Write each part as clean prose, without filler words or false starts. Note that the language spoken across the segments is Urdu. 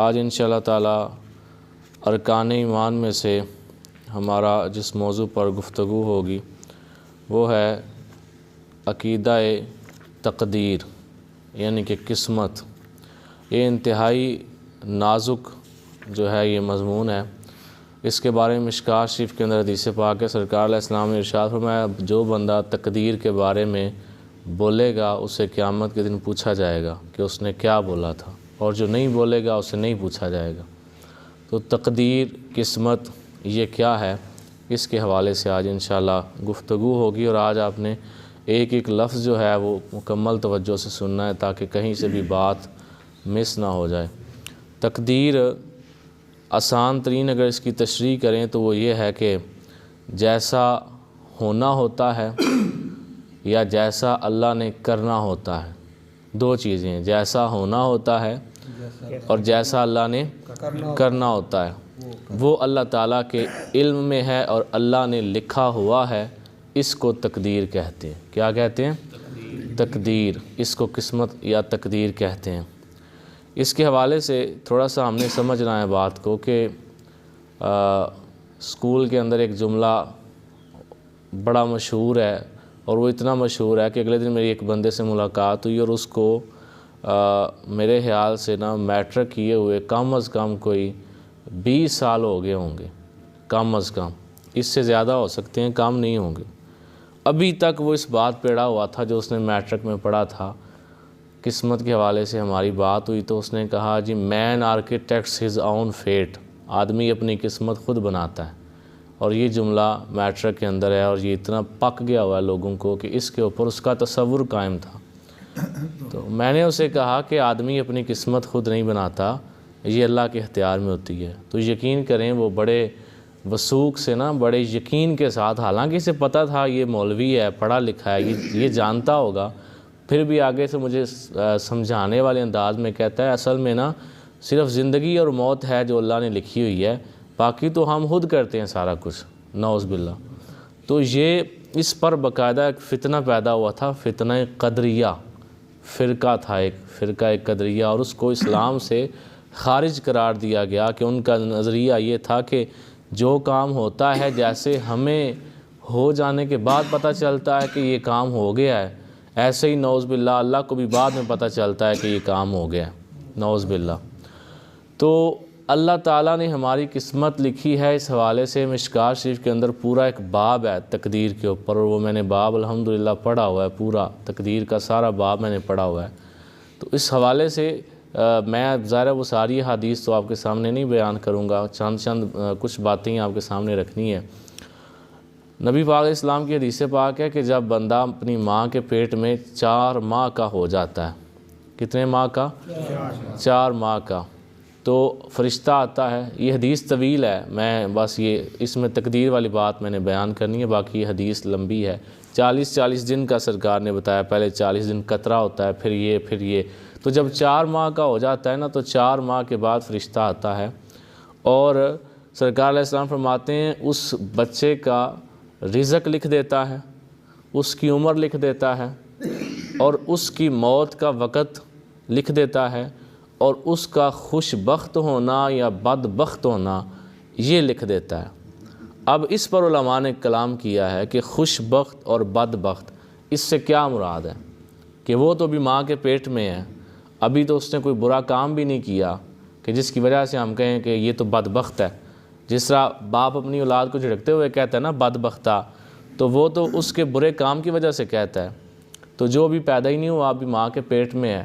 آج انشاءاللہ تعالی ارکان ایمان میں سے ہمارا جس موضوع پر گفتگو ہوگی وہ ہے عقیدہ تقدیر یعنی کہ قسمت۔ یہ انتہائی نازک جو ہے یہ مضمون ہے۔ اس کے بارے میں مشکوٰۃ شریف کے اندر حدیث پاک ہے، سرکار علیہ السلام نے ارشاد فرمایا جو بندہ تقدیر کے بارے میں بولے گا اسے قیامت کے دن پوچھا جائے گا کہ اس نے کیا بولا تھا، اور جو نہیں بولے گا اسے نہیں پوچھا جائے گا۔ تو تقدیر، قسمت یہ کیا ہے، اس کے حوالے سے آج انشاءاللہ گفتگو ہوگی، اور آج آپ نے ایک ایک لفظ جو ہے وہ مکمل توجہ سے سننا ہے تاکہ کہیں سے بھی بات مس نہ ہو جائے۔ تقدیر آسان ترین اگر اس کی تشریح کریں تو وہ یہ ہے کہ جیسا ہونا ہوتا ہے یا جیسا اللہ نے کرنا ہوتا ہے، دو چیزیں ہیں، جیسا ہونا ہوتا ہے اور جیسا اللہ نے کرنا ہوتا ہے، وہ اللہ تعالیٰ کے علم میں ہے اور اللہ نے لکھا ہوا ہے، اس کو تقدیر کہتے ہیں۔ کیا کہتے ہیں؟ تقدیر۔ اس کو قسمت یا تقدیر کہتے ہیں۔ اس کے حوالے سے تھوڑا سا ہم نے سمجھنا ہے بات کو کہ اسکول کے اندر ایک جملہ بڑا مشہور ہے، اور وہ اتنا مشہور ہے کہ اگلے دن میری ایک بندے سے ملاقات ہوئی اور اس کو میرے خیال سے میٹرک کیے ہوئے کم از کم کوئی 20 سال ہو گئے ہوں گے، کم از کم، اس سے زیادہ ہو سکتے ہیں، کم نہیں ہوں گے۔ ابھی تک وہ اس بات پہ اڑا ہوا تھا جو اس نے میٹرک میں پڑھا تھا۔ قسمت کے حوالے سے ہماری بات ہوئی تو اس نے کہا جی مین آرکیٹیکٹس ہز اون فیٹ، آدمی اپنی قسمت خود بناتا ہے، اور یہ جملہ میٹرک کے اندر ہے، اور یہ اتنا پک گیا ہوا ہے لوگوں کو کہ اس کے اوپر اس کا تصور قائم تھا۔ تو میں نے اسے کہا کہ آدمی اپنی قسمت خود نہیں بناتا، یہ اللہ کے اختیار میں ہوتی ہے۔ تو یقین کریں وہ بڑے وثوق سے بڑے یقین کے ساتھ، حالانکہ اسے پتہ تھا یہ مولوی ہے، پڑھا لکھا ہے، یہ جانتا ہوگا، پھر بھی آگے سے مجھے سمجھانے والے انداز میں کہتا ہے اصل میں صرف زندگی اور موت ہے جو اللہ نے لکھی ہوئی ہے، باقی تو ہم خود کرتے ہیں سارا کچھ، نعوذ باللہ۔ تو یہ اس پر باقاعدہ ایک فتنہ پیدا ہوا تھا، فتنہ قدریہ، فرقہ تھا ایک فرقہ قدریہ، اور اس کو اسلام سے خارج قرار دیا گیا کہ ان کا نظریہ یہ تھا کہ جو کام ہوتا ہے جیسے ہمیں ہو جانے کے بعد پتہ چلتا ہے کہ یہ کام ہو گیا ہے، ایسے ہی نعوذ باللہ اللہ کو بھی بعد میں پتہ چلتا ہے کہ یہ کام ہو گیا ہے، نعوذ باللہ۔ تو اللہ تعالیٰ نے ہماری قسمت لکھی ہے، اس حوالے سے مشکوٰۃ شریف کے اندر پورا ایک باب ہے تقدیر کے اوپر، اور وہ میں نے باب الحمدللہ پڑھا ہوا ہے، پورا تقدیر کا سارا باب میں نے پڑھا ہوا ہے۔ تو اس حوالے سے میں ظاہر وہ ساری حدیث تو آپ کے سامنے نہیں بیان کروں گا، چند کچھ باتیں آپ کے سامنے رکھنی ہے۔ نبی پاک علیہ السلام کی حدیث پاک ہے کہ جب بندہ اپنی ماں کے پیٹ میں 4 ماہ کا ہو جاتا ہے، کتنے ماہ کا؟ 4 ماہ کا، تو فرشتہ آتا ہے۔ یہ حدیث طویل ہے، میں بس اس میں تقدیر والی بات میں نے بیان کرنی ہے، باقی یہ حدیث لمبی ہے۔ 40 دن کا سرکار نے بتایا، پہلے 40 دن قطرہ ہوتا ہے، پھر یہ تو جب 4 ماہ کا ہو جاتا ہے تو 4 ماہ کے بعد فرشتہ آتا ہے، اور سرکار علیہ السلام فرماتے ہیں اس بچے کا رزق لکھ دیتا ہے، اس کی عمر لکھ دیتا ہے، اور اس کی موت کا وقت لکھ دیتا ہے، اور اس کا خوش بخت ہونا یا بد بخت ہونا یہ لکھ دیتا ہے۔ اب اس پر علماء نے کلام کیا ہے کہ خوش بخت اور بد بخت اس سے کیا مراد ہے، کہ وہ تو بھی ماں کے پیٹ میں ہے، ابھی تو اس نے کوئی برا کام بھی نہیں کیا کہ جس کی وجہ سے ہم کہیں کہ یہ تو بد بخت ہے۔ جس طرح باپ اپنی اولاد کو جھڑکتے ہوئے کہتا ہے بد بختہ، تو وہ تو اس کے برے کام کی وجہ سے کہتا ہے۔ تو جو بھی پیدا ہی نہیں ہوا، ابھی ماں کے پیٹ میں ہے،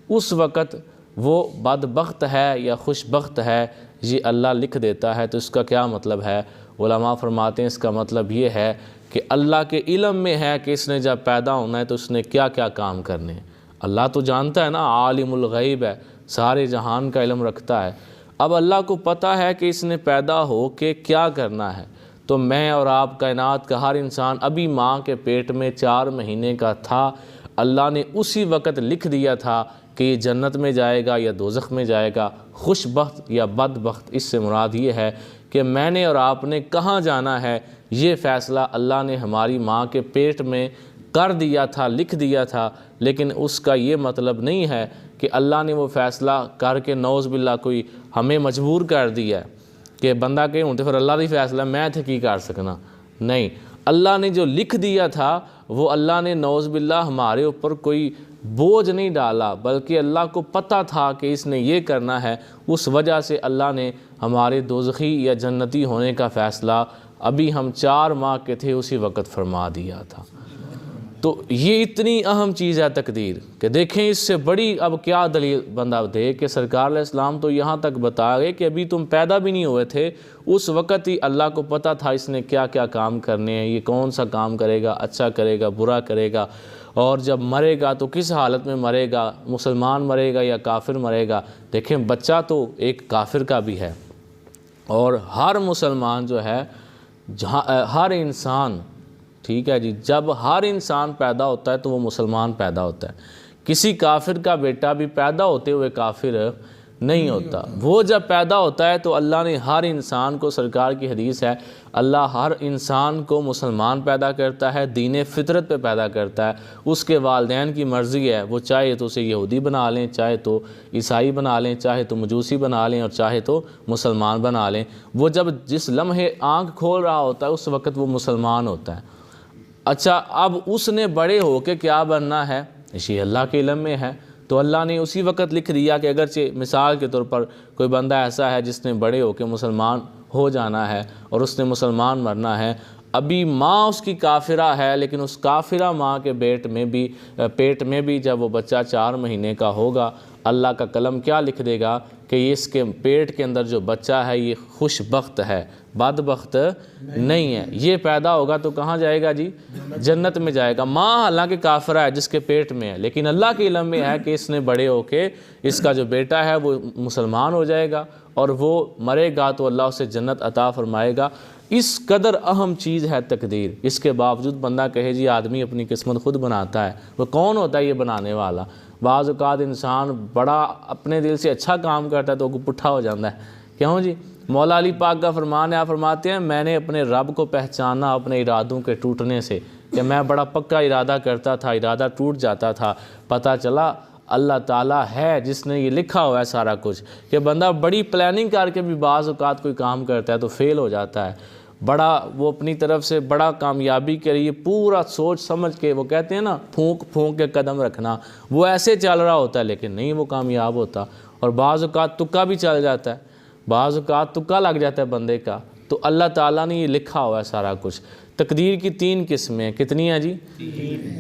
اس وقت وہ بد بخت ہے یا خوش بخت ہے یہ اللہ لکھ دیتا ہے۔ تو اس کا کیا مطلب ہے؟ علماء فرماتے ہیں اس کا مطلب یہ ہے کہ اللہ کے علم میں ہے کہ اس نے جب پیدا ہونا ہے تو اس نے کیا کیا کام کرنے ہیں۔ اللہ تو جانتا ہے عالم الغیب ہے، سارے جہان کا علم رکھتا ہے۔ اب اللہ کو پتہ ہے کہ اس نے پیدا ہو کے کیا کرنا ہے، تو میں اور آپ کائنات کا ہر انسان ابھی ماں کے پیٹ میں 4 مہینے کا تھا، اللہ نے اسی وقت لکھ دیا تھا کہ یہ جنت میں جائے گا یا دوزخ میں جائے گا، خوش بخت یا بد بخت۔ اس سے مراد یہ ہے کہ میں نے اور آپ نے کہاں جانا ہے، یہ فیصلہ اللہ نے ہماری ماں کے پیٹ میں کر دیا تھا، لکھ دیا تھا، لیکن اس کا یہ مطلب نہیں ہے کہ اللہ نے وہ فیصلہ کر کے نعوذ باللہ کوئی ہمیں مجبور کر دیا ہے کہ بندہ کہ ہوں تو پھر اللہ دی فیصلہ میں تھے کی کر سکنا. نہیں, اللہ نے جو لکھ دیا تھا وہ اللہ نے نعوذ باللہ ہمارے اوپر کوئی بوجھ نہیں ڈالا, بلکہ اللہ کو پتہ تھا کہ اس نے یہ کرنا ہے. اس وجہ سے اللہ نے ہمارے دوزخی یا جنتی ہونے کا فیصلہ ابھی ہم 4 ماہ کے تھے اسی وقت فرما دیا تھا. تو یہ اتنی اہم چیز ہے تقدیر کہ دیکھیں اس سے بڑی اب کیا دلیل بندہ دے کہ سرکار علیہ السلام تو یہاں تک بتا گئے کہ ابھی تم پیدا بھی نہیں ہوئے تھے, اس وقت ہی اللہ کو پتہ تھا اس نے کیا کیا کام کرنے ہیں, یہ کون سا کام کرے گا, اچھا کرے گا, برا کرے گا, اور جب مرے گا تو کس حالت میں مرے گا, مسلمان مرے گا یا کافر مرے گا. دیکھیں بچہ تو ایک کافر کا بھی ہے, اور ہر مسلمان جو ہے ہر انسان, ٹھیک ہے جی, جب ہر انسان پیدا ہوتا ہے تو وہ مسلمان پیدا ہوتا ہے. کسی کافر کا بیٹا بھی پیدا ہوتے ہوئے کافر نہیں ہوتا. وہ جب پیدا ہوتا ہے تو اللہ نے ہر انسان کو, سرکار کی حدیث ہے, اللہ ہر انسان کو مسلمان پیدا کرتا ہے, دین فطرت پہ پیدا کرتا ہے. اس کے والدین کی مرضی ہے, وہ چاہے تو اسے یہودی بنا لیں, چاہے تو عیسائی بنا لیں, چاہے تو مجوسی بنا لیں, اور چاہے تو مسلمان بنا لیں. وہ جب جس لمحے آنکھ کھول رہا ہوتا ہے اس وقت وہ مسلمان ہوتا ہے. اچھا, اب اس نے بڑے ہو کے کیا بننا ہے یہ اللہ کے علم میں ہے. تو اللہ نے اسی وقت لکھ دیا کہ اگرچہ مثال کے طور پر کوئی بندہ ایسا ہے جس نے بڑے ہو کے مسلمان ہو جانا ہے اور اس نے مسلمان مرنا ہے, ابھی ماں اس کی کافرہ ہے, لیکن اس کافرہ ماں کے پیٹ میں بھی جب وہ بچہ 4 مہینے کا ہوگا, اللہ کا قلم کیا لکھ دے گا کہ اس کے پیٹ کے اندر جو بچہ ہے یہ خوش بخت ہے, بدبخت نہیں ہے. یہ پیدا ہوگا تو کہاں جائے گا جی؟ جنت میں جائے گا. ماں حالانکہ کافرہ ہے جس کے پیٹ میں ہے, لیکن اللہ کے علم میں ہے کہ اس نے بڑے ہو کے اس کا جو بیٹا ہے وہ مسلمان ہو جائے گا, اور وہ مرے گا تو اللہ اسے جنت عطا فرمائے گا. اس قدر اہم چیز ہے تقدیر. اس کے باوجود بندہ کہے جی آدمی اپنی قسمت خود بناتا ہے. وہ کون ہوتا ہے یہ بنانے والا؟ بعض اوقات انسان بڑا اپنے دل سے اچھا کام کرتا ہے تو وہ پٹھا ہو جاتا ہے. کیوں جی؟ مولا علی پاک کا فرمان ہے, آپ فرماتے ہیں میں نے اپنے رب کو پہچانا اپنے ارادوں کے ٹوٹنے سے, کہ میں بڑا پکا ارادہ کرتا تھا, ارادہ ٹوٹ جاتا تھا, پتہ چلا اللہ تعالیٰ ہے جس نے یہ لکھا ہوا ہے سارا کچھ. کہ بندہ بڑی پلاننگ کر کے بھی بعض اوقات کوئی کام کرتا ہے تو فیل ہو جاتا ہے. بڑا وہ اپنی طرف سے بڑا کامیابی کے لیے پورا سوچ سمجھ کے, وہ کہتے ہیں نا پھونک پھونک کے قدم رکھنا, وہ ایسے چل رہا ہوتا ہے لیکن نہیں وہ کامیاب ہوتا. اور بعض اوقات تکا بھی چل جاتا ہے, بعض اوقات تکا لگ جاتا ہے بندے کا. تو اللہ تعالیٰ نے یہ لکھا ہوا ہے سارا کچھ. تقدیر کی 3 قسمیں, کتنی ہیں جی؟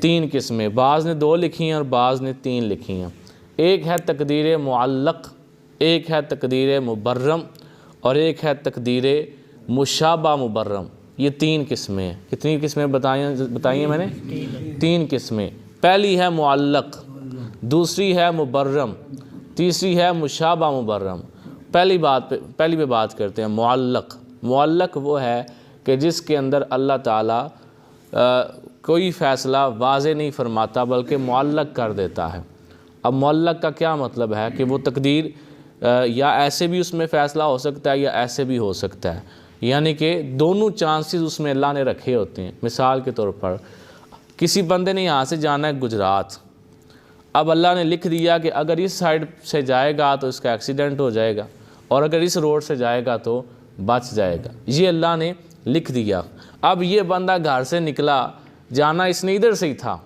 3 قسمیں. بعض نے 2 لکھی ہیں اور بعض نے 3 لکھی ہیں. ایک ہے تقدیر معلق, ایک ہے تقدیر مبرم, اور ایک ہے تقدیر مشابہ مبرم. یہ 3 قسمیں ہیں. کتنی قسمیں بتائی ہیں میں نے؟ 3 قسمیں. پہلی ہے معلق, دوسری ہے مبرم, تیسری ہے مشابہ مبرم. پہلی پہ بات کرتے ہیں معلق. معلق وہ ہے کہ جس کے اندر اللہ تعالیٰ کوئی فیصلہ واضح نہیں فرماتا بلکہ معلق کر دیتا ہے. اب معلق کا کیا مطلب ہے کہ وہ تقدیر یا ایسے بھی اس میں فیصلہ ہو سکتا ہے یا ایسے بھی ہو سکتا ہے, یعنی کہ دونوں چانسز اس میں اللہ نے رکھے ہوتے ہیں. مثال کے طور پر کسی بندے نے یہاں سے جانا ہے گجرات, اب اللہ نے لکھ دیا کہ اگر اس سائیڈ سے جائے گا تو اس کا ایکسیڈنٹ ہو جائے گا, اور اگر اس روڈ سے جائے گا تو بچ جائے گا. یہ اللہ نے لکھ دیا. اب یہ بندہ گھر سے نکلا, جانا اس نے ادھر سے ہی تھا,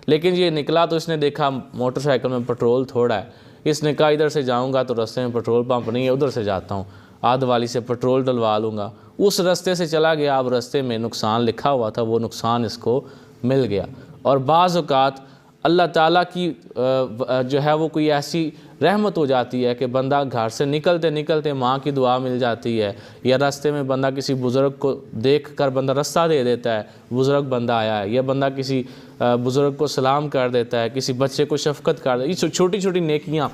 لیکن یہ نکلا تو اس نے دیکھا موٹر سائیکل میں پٹرول تھوڑا ہے. اس نے کہا ادھر سے جاؤں گا تو رستے میں پٹرول پمپ نہیں ہے, ادھر سے جاتا ہوں, آدھ والی سے پٹرول ڈلوا لوں گا. اس رستے سے چلا گیا, اب رستے میں نقصان لکھا ہوا تھا, وہ نقصان اس کو مل گیا. اور بعض اوقات اللہ تعالیٰ کی جو ہے وہ کوئی ایسی رحمت ہو جاتی ہے کہ بندہ گھر سے نکلتے نکلتے ماں کی دعا مل جاتی ہے, یا راستے میں بندہ کسی بزرگ کو دیکھ کر بندہ رستہ دے دیتا ہے, بزرگ بندہ آیا ہے, یا بندہ کسی بزرگ کو سلام کر دیتا ہے, کسی بچے کو شفقت کر دیتا ہے. یہ چھوٹی چھوٹی نیکیاں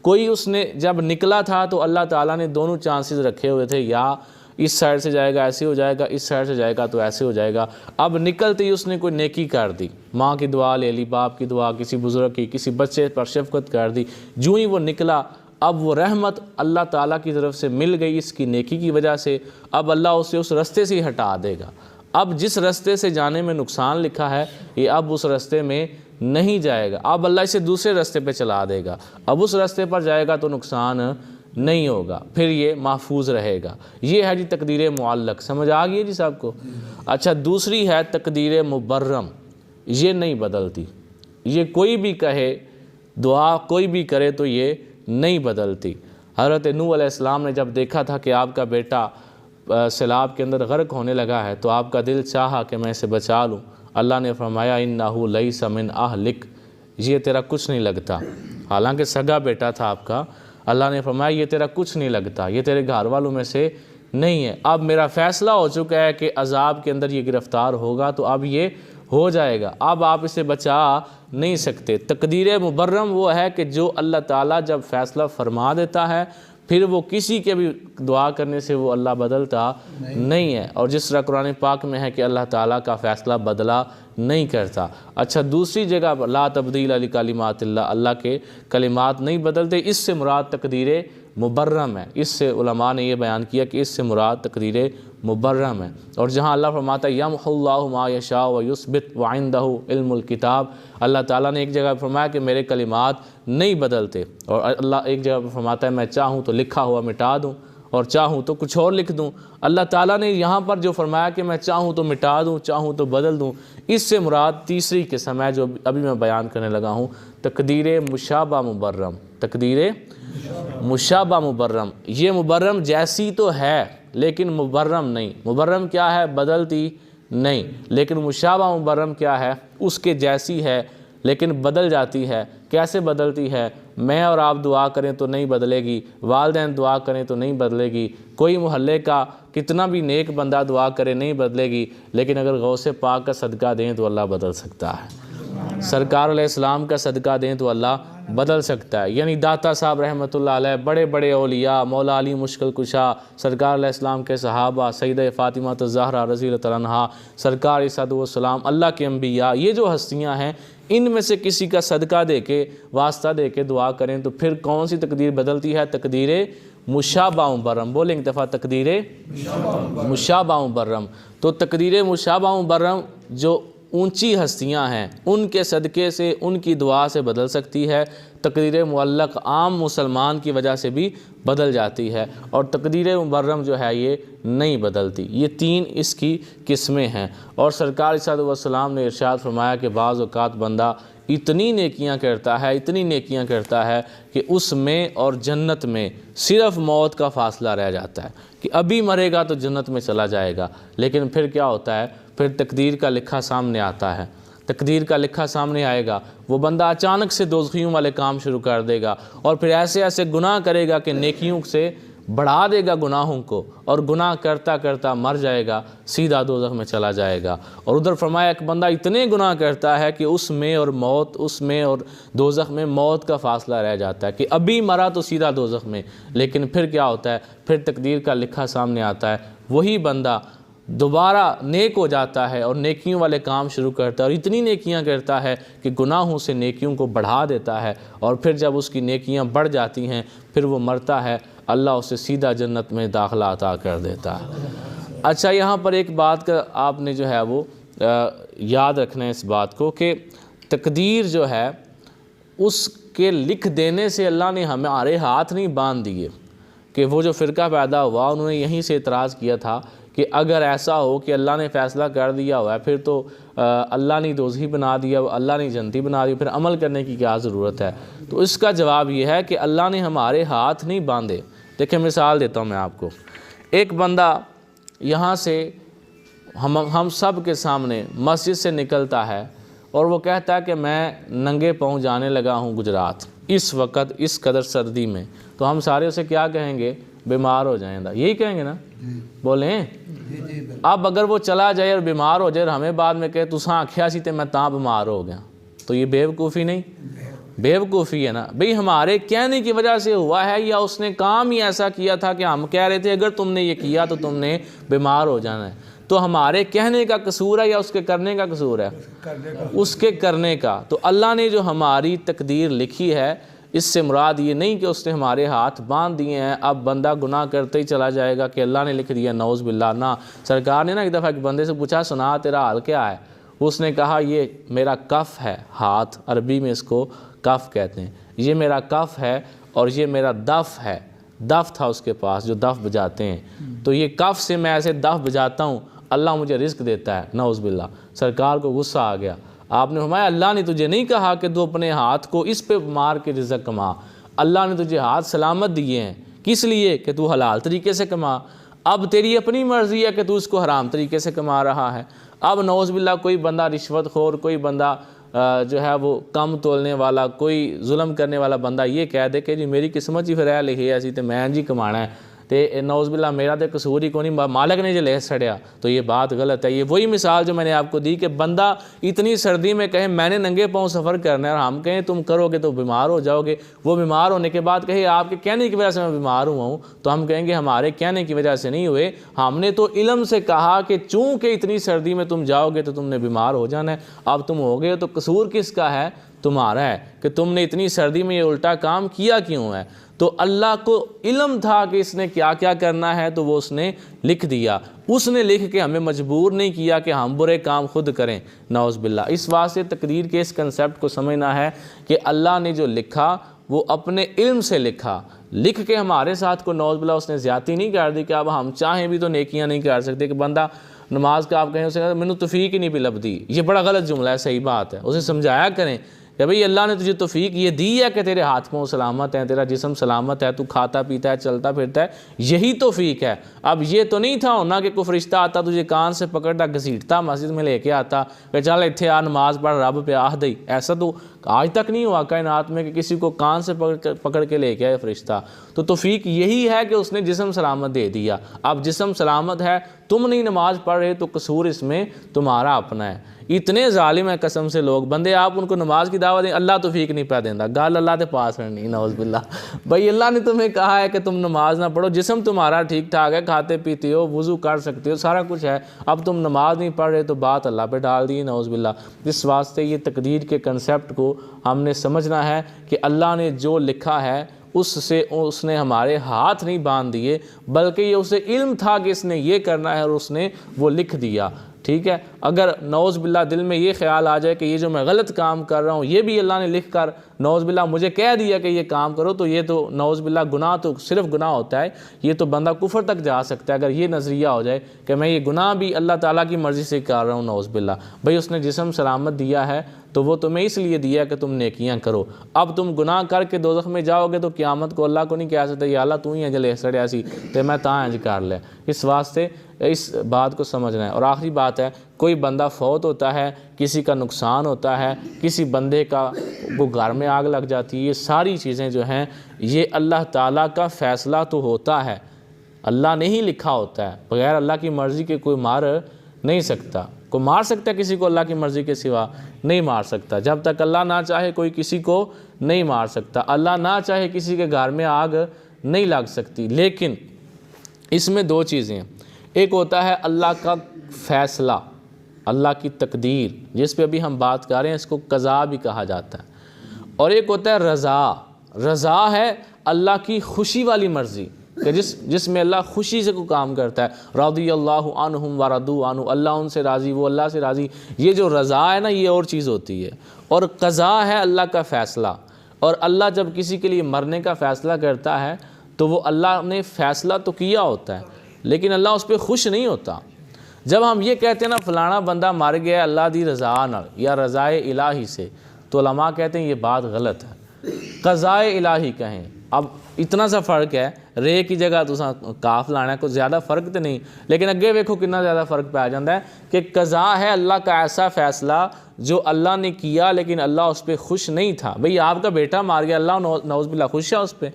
کوئی اس نے جب نکلا تھا تو اللہ تعالیٰ نے دونوں چانسز رکھے ہوئے تھے, یا اس سائڈ سے جائے گا ایسے ہو جائے گا, اس سائڈ سے جائے گا تو ایسے ہو جائے گا. اب نکلتے ہی اس نے کوئی نیکی کر دی, ماں کی دعا لے لی, باپ کی دعا, کسی بزرگ کی, کسی بچے پر شفقت کر دی. جو ہی وہ نکلا اب وہ رحمت اللہ تعالیٰ کی طرف سے مل گئی اس کی نیکی کی وجہ سے. اب اللہ اسے اس رستے سے ہی ہٹا دے گا. اب جس رستے سے جانے میں نقصان لکھا ہے یہ اب اس رستے میں نہیں جائے گا، اب اللہ اسے دوسرے راستے پہ چلا دے گا، اب اس راستے پر جائے گا تو نقصان نہیں ہوگا، پھر یہ محفوظ رہے گا۔ یہ ہے جی تقدیر معلق، سمجھ آ گئی جی صاحب کو؟ اچھا دوسری ہے تقدیر مبرم، یہ نہیں بدلتی، یہ کوئی بھی کہے، دعا کوئی بھی کرے تو یہ نہیں بدلتی۔ حضرت نوح علیہ السلام نے جب دیکھا تھا کہ آپ کا بیٹا سیلاب کے اندر غرق ہونے لگا ہے تو آپ کا دل چاہا کہ میں اسے بچا لوں، اللہ نے فرمایا انہ لیس من اہلک، یہ تیرا کچھ نہیں لگتا، حالانکہ سگا بیٹا تھا آپ کا، اللہ نے فرمایا یہ تیرا کچھ نہیں لگتا، یہ تیرے گھر والوں میں سے نہیں ہے، اب میرا فیصلہ ہو چکا ہے کہ عذاب کے اندر یہ گرفتار ہوگا تو اب یہ ہو جائے گا، اب آپ اسے بچا نہیں سکتے۔ تقدیر مبرم وہ ہے کہ جو اللہ تعالیٰ جب فیصلہ فرما دیتا ہے پھر وہ کسی کے بھی دعا کرنے سے وہ اللہ بدلتا نہیں ہے، اور جس طرح قرآن پاک میں ہے کہ اللہ تعالیٰ کا فیصلہ بدلا نہیں کرتا۔ اچھا دوسری جگہ پر لا تبدیل لکلمات اللہ، اللہ کے کلمات نہیں بدلتے، اس سے مراد تقدیر مبرم ہے، اس سے علماء نے یہ بیان کیا کہ اس سے مراد تقدیر مبرم ہے۔ اور جہاں اللہ فرماتا ہے یمحو اللہ ما یشاء ویثبت وعندہ علم الکتاب، اللہ تعالیٰ نے ایک جگہ فرمایا کہ میرے کلمات نہیں بدلتے، اور اللہ ایک جگہ فرماتا ہے میں چاہوں تو لکھا ہوا مٹا دوں اور چاہوں تو کچھ اور لکھ دوں۔ اللہ تعالیٰ نے یہاں پر جو فرمایا کہ میں چاہوں تو مٹا دوں، چاہوں تو بدل دوں، اس سے مراد تیسری قسم ہے جو ابھی میں بیان کرنے لگا ہوں، تقدیر مشابہ مبرم۔ تقدیر مشابہ مبرم، یہ مبرم جیسی تو ہے لیکن مبرم نہیں۔ مبرم کیا ہے؟ بدلتی نہیں۔ لیکن مشابہ مبرم کیا ہے؟ اس کے جیسی ہے لیکن بدل جاتی ہے۔ کیسے بدلتی ہے؟ میں اور آپ دعا کریں تو نہیں بدلے گی، والدین دعا کریں تو نہیں بدلے گی، کوئی محلے کا کتنا بھی نیک بندہ دعا کرے نہیں بدلے گی، لیکن اگر غوث پاک کا صدقہ دیں تو اللہ بدل سکتا ہے، سرکار علیہ السلام کا صدقہ دیں تو اللہ بدل سکتا ہے۔ یعنی داتا صاحب رحمۃ اللہ علیہ، بڑے بڑے اولیاء، مولا علی مشکل کشا، سرکار علیہ السلام کے صحابہ، سیدہ فاطمہ الزہرا رضی اللہ تعالیٰ عنہا، سرکار علیہ السلام، اللہ کے انبیاء، یہ جو ہستیاں ہیں ان میں سے کسی کا صدقہ دے کے، واسطہ دے کے دعا کریں تو پھر کون سی تقدیر بدلتی ہے؟ تقدیر مشابہ مبرم۔ بولیں ایک دفعہ، تقدیر مشابہ مبرم۔ تو تقدیر مشابہ مبرم جو اونچی ہستیاں ہیں ان کے صدقے سے، ان کی دعا سے بدل سکتی ہے۔ تقدیر معلق عام مسلمان کی وجہ سے بھی بدل جاتی ہے، اور تقدیر مبرم جو ہے یہ نہیں بدلتی۔ یہ تین اس کی قسمیں ہیں۔ اور سرکار صلی اللہ علیہ وسلم نے ارشاد فرمایا کہ بعض اوقات بندہ اتنی نیکیاں کرتا ہے، اتنی نیکیاں کرتا ہے کہ اس میں اور جنت میں صرف موت کا فاصلہ رہ جاتا ہے کہ ابھی مرے گا تو جنت میں چلا جائے گا، لیکن پھر کیا ہوتا ہے؟ پھر تقدیر کا لکھا سامنے آتا ہے، تقدیر کا لکھا سامنے آئے گا، وہ بندہ اچانک سے دوزخیوں والے کام شروع کر دے گا، اور پھر ایسے ایسے گناہ کرے گا کہ نیکیوں سے بڑھا دے گا گناہوں کو، اور گناہ کرتا کرتا مر جائے گا، سیدھا دوزخ میں چلا جائے گا۔ اور ادھر فرمایا ایک بندہ اتنے گناہ کرتا ہے کہ اس میں اور دوزخ میں موت کا فاصلہ رہ جاتا ہے کہ ابھی مرا تو سیدھا دوزخ میں، لیکن پھر کیا ہوتا ہے؟ پھر تقدیر کا لکھا سامنے آتا ہے، وہی بندہ دوبارہ نیک ہو جاتا ہے اور نیکیوں والے کام شروع کرتا ہے، اور اتنی نیکیاں کرتا ہے کہ گناہوں سے نیکیوں کو بڑھا دیتا ہے، اور پھر جب اس کی نیکیاں بڑھ جاتی ہیں پھر وہ مرتا ہے، اللہ اسے سیدھا جنت میں داخلہ عطا کر دیتا ہے۔ اچھا یہاں پر ایک بات کا آپ نے جو ہے وہ یاد رکھنا ہے اس بات کو کہ تقدیر جو ہے اس کے لکھ دینے سے اللہ نے ہمارے ہاتھ نہیں باندھ دیے، کہ وہ جو فرقہ پیدا ہوا انہوں نے یہیں سے اعتراض کیا تھا کہ اگر ایسا ہو کہ اللہ نے فیصلہ کر دیا ہوا ہے پھر تو اللہ نے دوزخی بنا دیا، اللہ نے جنتی بنا دیا، پھر عمل کرنے کی کیا ضرورت ہے؟ تو اس کا جواب یہ ہے کہ اللہ نے ہمارے ہاتھ نہیں باندھے۔ دیکھیں مثال دیتا ہوں میں آپ کو، ایک بندہ یہاں سے ہم سب کے سامنے مسجد سے نکلتا ہے اور وہ کہتا ہے کہ میں ننگے پاؤں جانے لگا ہوں گجرات اس وقت اس قدر سردی میں، تو ہم سارے اسے کیا کہیں گے؟ بیمار ہو جائیں گا، یہی کہیں گے نا؟ بولیں اب اگر وہ چلا جائے اور بیمار ہو جائے اور ہمیں بعد میں کہے تساں آکھیا سی تے میں تاں بیمار ہو گیا، تو یہ بیوقوفی نہیں؟ بیوقوفی ہے نا بھئی، ہمارے کہنے کی وجہ سے ہوا ہے یا اس نے کام ہی ایسا کیا تھا کہ ہم کہہ رہے تھے اگر تم نے یہ کیا تو تم نے بیمار ہو جانا ہے، تو ہمارے کہنے کا قصور ہے یا اس کے کرنے کا قصور ہے؟ اس کے کرنے کا۔ تو اللہ نے جو ہماری تقدیر لکھی ہے اس سے مراد یہ نہیں کہ اس نے ہمارے ہاتھ باندھ دیے ہیں، اب بندہ گناہ کرتے ہی چلا جائے گا کہ اللہ نے لکھ دیا، نعوذ باللہ۔ نہ، سرکار نے نا ایک دفعہ ایک بندے سے پوچھا سنا تیرا حال کیا ہے؟ اس نے کہا یہ میرا کف ہے، ہاتھ عربی میں اس کو کف کہتے ہیں، یہ میرا کف ہے اور یہ میرا دف ہے، دف تھا اس کے پاس جو دف بجاتے ہیں، تو یہ کف سے میں ایسے دف بجاتا ہوں، اللہ مجھے رزق دیتا ہے۔ نعوذ باللہ، سرکار کو غصہ آ گیا، آپ نے فرمایا اللہ نے تجھے نہیں کہا کہ تو اپنے ہاتھ کو اس پہ مار کے رزق کما، اللہ نے تجھے ہاتھ سلامت دیے ہیں، کس لیے کہ تو حلال طریقے سے کما، اب تیری اپنی مرضی ہے کہ تو اس کو حرام طریقے سے کما رہا ہے۔ اب نعوذ باللہ کوئی بندہ رشوت خور، کوئی بندہ جو ہے وہ کم تولنے والا، کوئی ظلم کرنے والا بندہ یہ کہہ دے کہ جی میری قسمت ہی پھر ہے لکھی ایسی تے میں جی کمانا ہے تے نعوذ باللہ میرا تے قصور ہی کوئی نہیں، مالک نے جو لے سڑیا، تو یہ بات غلط ہے۔ یہ وہی مثال جو میں نے آپ کو دی کہ بندہ اتنی سردی میں کہے میں نے ننگے پاؤں سفر کرنا ہے، اور ہم کہیں تم کرو گے تو بیمار ہو جاؤ گے، وہ بیمار ہونے کے بعد کہے آپ کے کہنے کی وجہ سے میں بیمار ہوا ہوں، تو ہم کہیں گے ہمارے کہنے کی وجہ سے نہیں ہوئے، ہم نے تو علم سے کہا کہ چونکہ اتنی سردی میں تم جاؤ گے تو تم نے بیمار ہو جانا ہے، اب تم ہو گئے تو قصور کس کا ہے؟ تمہارا ہے کہ تم نے اتنی سردی میں یہ الٹا کام کیا کیوں ہے۔ تو اللہ کو علم تھا کہ اس نے کیا کیا کرنا ہے، تو وہ اس نے لکھ دیا، اس نے لکھ کے ہمیں مجبور نہیں کیا کہ ہم برے کام خود کریں، نعوذ باللہ۔ اس واسطے تقدیر کے اس کنسیپٹ کو سمجھنا ہے کہ اللہ نے جو لکھا وہ اپنے علم سے لکھا، لکھ کے ہمارے ساتھ کو نعوذ باللہ اس نے زیادتی نہیں کر دی کہ اب ہم چاہیں بھی تو نیکیاں نہیں کر سکتے، کہ بندہ نماز کا آپ کہیں اسے میں نے توفیق ہی نہیں پہ لبھی، یہ بڑا غلط جملہ ہے، صحیح بات ہے، اسے سمجھایا کریں کہ بھئی اللہ نے تجھے توفیق یہ دی ہے کہ تیرے ہاتھ پاؤں سلامت ہیں، تیرا جسم سلامت ہے، تو کھاتا پیتا ہے، چلتا پھرتا ہے، یہی توفیق ہے۔ اب یہ تو نہیں تھا ہونا کہ کوئی فرشتہ آتا تجھے کان سے پکڑتا گھسیٹتا مسجد میں لے کے آتا کہ چل اتھے آ نماز پڑھ رب پہ آہ دئی، ایسا تو آج تک نہیں ہوا کائنات میں کہ کسی کو کان سے پکڑ کے لے کے آئے فرشتہ۔ تو توفیق یہی ہے کہ اس نے جسم سلامت دے دیا، اب جسم سلامت ہے، تم نہیں نماز پڑھ رہے تو قصور اس میں تمہارا اپنا ہے۔ اتنے ظالم ہیں قسم سے لوگ، بندے آپ ان کو نماز کی دعوت دیں، اللہ توفیق نہیں پہ دینا، گال اللہ کے پاس نہیں، نعوذ باللہ۔ بھائی اللہ نے تمہیں کہا ہے کہ تم نماز نہ پڑھو، جسم تمہارا ٹھیک ٹھاک ہے، کھاتے پیتے ہو، وضو کر سکتے ہو، سارا کچھ ہے، اب تم نماز نہیں پڑھ رہے تو بات اللہ پہ ڈال دی، نعوذ باللہ۔ اس واسطے یہ تقدیر کے کنسیپٹ کو ہم نے سمجھنا ہے کہ اللہ نے جو لکھا ہے اس نے ہمارے ہاتھ نہیں باندھ دیے، بلکہ یہ اسے علم تھا کہ اس نے یہ کرنا ہے اور اس نے وہ لکھ دیا، ٹھیک ہے۔ اگر نعوذ باللہ دل میں یہ خیال آ جائے کہ یہ جو میں غلط کام کر رہا ہوں یہ بھی اللہ نے لکھ کر نعوذ باللہ مجھے کہہ دیا کہ یہ کام کرو، تو یہ تو نعوذ باللہ گناہ تو صرف گناہ ہوتا ہے، یہ تو بندہ کفر تک جا سکتا ہے اگر یہ نظریہ ہو جائے کہ میں یہ گناہ بھی اللہ تعالیٰ کی مرضی سے کر رہا ہوں، نعوذ باللہ۔ بھئی اس نے جسم سلامت دیا ہے تو وہ تمہیں اس لیے دیا کہ تم نیکیاں کرو، اب تم گناہ کر کے دوزخ میں جاؤ گے تو قیامت کو اللہ کو نہیں کہہ سکتے یا اللہ تو ہی ہے جلے سڑیا سی تو میں تاں انج کر لے۔ اس واسطے اس بات کو سمجھنا ہے۔ اور آخری بات ہے، کوئی بندہ فوت ہوتا ہے، کسی کا نقصان ہوتا ہے، کسی بندے کا وہ گھر میں آگ لگ جاتی ہے، یہ ساری چیزیں جو ہیں یہ اللہ تعالیٰ کا فیصلہ تو ہوتا ہے، اللہ نے ہی لکھا ہوتا ہے، بغیر اللہ کی مرضی کے کوئی مار نہیں سکتا، کوئی مار سکتا ہے کسی کو اللہ کی مرضی کے سوا؟ نہیں مار سکتا، جب تک اللہ نہ چاہے کوئی کسی کو نہیں مار سکتا، اللہ نہ چاہے کسی کے گھر میں آگ نہیں لگ سکتی۔ لیکن اس میں دو چیزیں ہیں، ایک ہوتا ہے اللہ کا فیصلہ، اللہ کی تقدیر جس پہ ابھی ہم بات کر رہے ہیں، اس کو قضا بھی کہا جاتا ہے، اور ایک ہوتا ہے رضا۔ رضا ہے اللہ کی خوشی والی مرضی کہ جس میں اللہ خوشی سے کوئی کام کرتا ہے، رضی اللہ عنہم ورضوا عنہ، اللہ ان سے راضی وہ اللہ سے راضی، یہ جو رضا ہے نا یہ اور چیز ہوتی ہے، اور قضا ہے اللہ کا فیصلہ۔ اور اللہ جب کسی کے لیے مرنے کا فیصلہ کرتا ہے تو وہ اللہ نے فیصلہ تو کیا ہوتا ہے لیکن اللہ اس پہ خوش نہیں ہوتا۔ جب ہم یہ کہتے ہیں نا فلانا بندہ مر گیا اللہ دی رضا نال یا رضائے الہی سے، تو علماء کہتے ہیں یہ بات غلط ہے، قضائے الہی کہیں۔ اب اتنا سا فرق ہے، رے کی جگہ تو کاف لانا ہے، کوئی زیادہ فرق تو نہیں، لیکن اگے ویکھو کتنا زیادہ فرق پہ آ جاتا ہے کہ قضا ہے اللہ کا ایسا فیصلہ جو اللہ نے کیا لیکن اللہ اس پہ خوش نہیں تھا۔ بھئی آپ کا بیٹا مار گیا، اللہ نعوذ باللہ خوش ہے اس پہ؟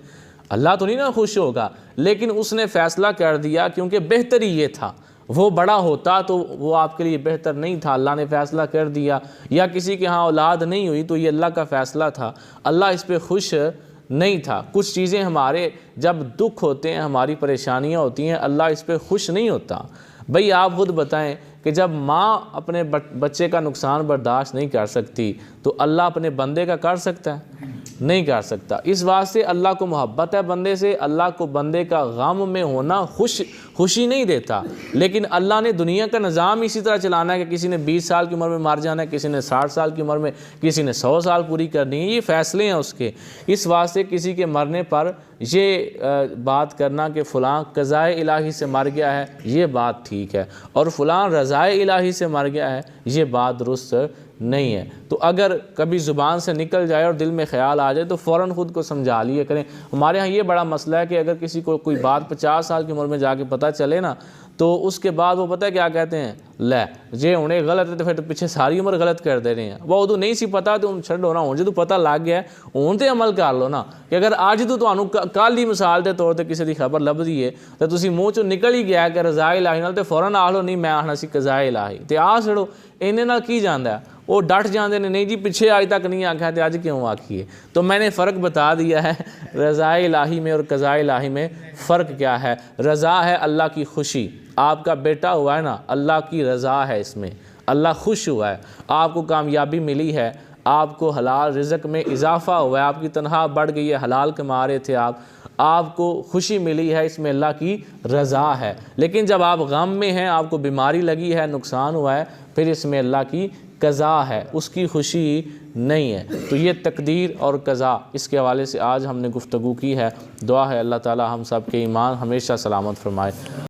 اللہ تو نہیں نا خوش ہوگا، لیکن اس نے فیصلہ کر دیا کیونکہ بہتر ہی یہ تھا، وہ بڑا ہوتا تو وہ آپ کے لیے بہتر نہیں تھا، اللہ نے فیصلہ کر دیا۔ یا کسی کے ہاں اولاد نہیں ہوئی تو یہ اللہ کا فیصلہ تھا، اللہ اس پہ خوش نہیں تھا۔ کچھ چیزیں ہمارے جب دکھ ہوتے ہیں، ہماری پریشانیاں ہوتی ہیں، اللہ اس پہ خوش نہیں ہوتا۔ بھئی آپ خود بتائیں کہ جب ماں اپنے بچے کا نقصان برداشت نہیں کر سکتی تو اللہ اپنے بندے کا کر سکتا ہے؟ نہیں کر سکتا۔ اس واسطے اللہ کو محبت ہے بندے سے، اللہ کو بندے کا غم میں ہونا خوشی نہیں دیتا، لیکن اللہ نے دنیا کا نظام اسی طرح چلانا ہے کہ کسی نے 20 سال کی عمر میں مر جانا ہے، کسی نے 60 سال کی عمر میں، کسی نے 100 سال پوری کرنی ہے، یہ فیصلے ہیں اس کے۔ اس واسطے کسی کے مرنے پر یہ بات کرنا کہ فلاں قضائے الہی سے مر گیا ہے، یہ بات ٹھیک ہے، اور فلاں رضائے الہی سے مر گیا ہے، یہ بات درست نہیں ہے۔ تو اگر کبھی زبان سے نکل جائے اور دل میں خیال آ جائے تو فوراً خود کو سمجھا لیا کریں۔ ہمارے ہاں یہ بڑا مسئلہ ہے کہ اگر کسی کو کوئی بات 50 سال کی عمر میں جا کے پتہ چلے نا، تو اس کے بعد وہ پتہ ہے کیا کہتے ہیں، لے جے انہیں غلط ہے تو پھر پیچھے ساری عمر غلط کر دے رہے ہیں۔ وہ ادو نہیں سی پتا تو ہم چھڈو نا، ہوں جو پتہ لگ گیا ہوں تے عمل کر لو نا، کہ اگر اج تو تانوں کل ہی مثال دے طور تے کسی دی خبر لبھی ہے تو تسی منہ چوں نکل ہی گیا کہ رضا الہی نال، تے فوراً آخ لو نہیں میں آخنا سی قضاء الہی، تے آ چھڑو انہیں نال کی جاندا ہے، وہ ڈٹ جاندے نے نہیں جی پیچھے آج تک نہیں آکھا تے آج کیوں آکھیے۔ تو میں نے فرق بتا دیا ہے رضا الہی میں اور قضاء الہی میں فرق کیا ہے۔ رضا ہے اللہ کی خوشی، آپ کا بیٹا ہوا ہے نا، اللہ کی رضا ہے، اس میں اللہ خوش ہوا ہے، آپ کو کامیابی ملی ہے، آپ کو حلال رزق میں اضافہ ہوا ہے، آپ کی تنخواہ بڑھ گئی ہے، حلال کما رہے تھے آپ کو خوشی ملی ہے، اس میں اللہ کی رضا ہے۔ لیکن جب آپ غم میں ہیں، آپ کو بیماری لگی ہے، نقصان ہوا ہے، پھر اس میں اللہ کی قضا ہے، اس کی خوشی نہیں ہے۔ تو یہ تقدیر اور قضا، اس کے حوالے سے آج ہم نے گفتگو کی ہے۔ دعا ہے اللہ تعالی ہم سب کے ایمان ہمیشہ سلامت فرمائے۔